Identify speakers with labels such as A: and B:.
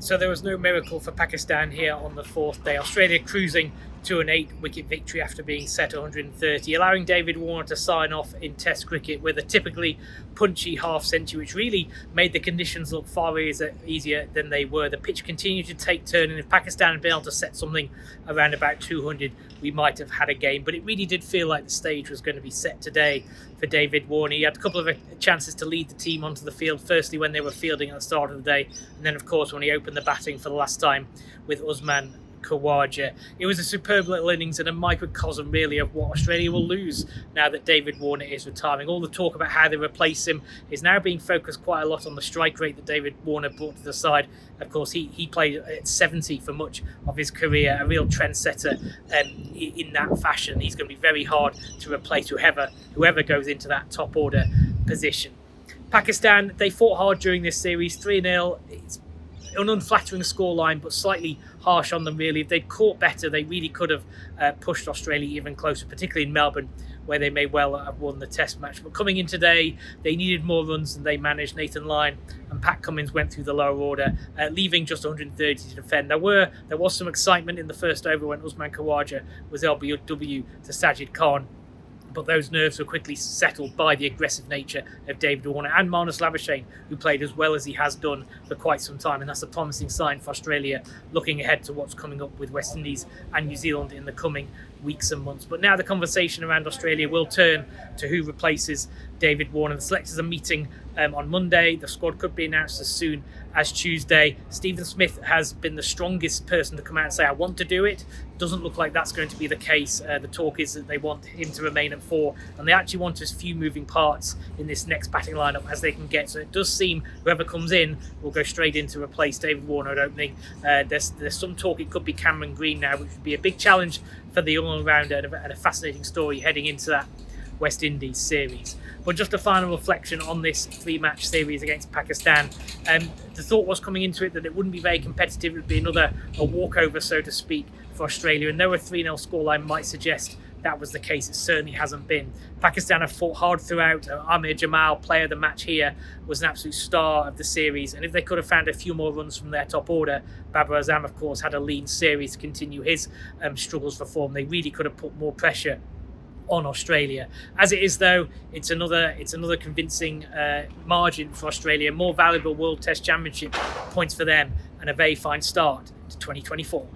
A: So there was no miracle for Pakistan here on the fourth day. Australia cruising to an 8-wicket victory after being set 130, allowing David Warner to sign off in Test cricket with a typically punchy half-century, which really made the conditions look far easier than they were. The pitch continued to take turn, and if Pakistan had been able to set something around about 200, we might have had a game. But it really did feel like the stage was going to be set today for David Warner. He had a couple of chances to lead the team onto the field, firstly when they were fielding at the start of the day, and then of course when he opened the batting for the last time with Usman Khawaja. It was a superb little innings and a microcosm really of what Australia will lose now that David Warner is retiring. All the talk about how they replace him is now being focused quite a lot on the strike rate that David Warner brought to the side. Of course, he played at 70 for much of his career, a real trendsetter in that fashion. He's going to be very hard to replace whoever goes into that top order position. Pakistan, they fought hard during this series, 3-0. It's an unflattering scoreline, but slightly harsh on them really. If they'd caught better, they really could have pushed Australia even closer, particularly in Melbourne, where they may well have won the test match. But coming in today, they needed more runs than they managed. Nathan Lyon and Pat Cummins went through the lower order, leaving just 130 to defend. There was some excitement in the first over when Usman Khawaja was LBW to Sajid Khan, but those nerves were quickly settled by the aggressive nature of David Warner and Marnus Labuschagne, who played as well as he has done for quite some time. And that's a promising sign for Australia looking ahead to what's coming up with West Indies and New Zealand in the coming weeks and months. But now the conversation around Australia will turn to who replaces David Warner. The selectors are meeting on Monday. The squad could be announced as soon as Tuesday. Stephen Smith has been the strongest person to come out and say, I want to do it. Doesn't look like that's going to be the case. The talk is that they want him to remain at 4, and they actually want as few moving parts in this next batting lineup as they can get. So it does seem whoever comes in will go straight in to replace David Warner at opening. There's some talk it could be Cameron Green now, which would be a big challenge for the all-rounder and a fascinating story heading into that West Indies series. But just a final reflection on this 3-match series against Pakistan. The thought was coming into it that it wouldn't be very competitive. It would be a walkover, so to speak, for Australia. And though a 3-0 scoreline might suggest that was the case, it certainly hasn't been. Pakistan have fought hard throughout. Amir Jamal, player of the match here, was an absolute star of the series. And if they could have found a few more runs from their top order, Babar Azam, of course, had a lean series to continue his struggles for form. They really could have put more pressure on Australia. As it is, though, it's another convincing margin for Australia, more valuable World Test Championship points for them, and a very fine start to 2024.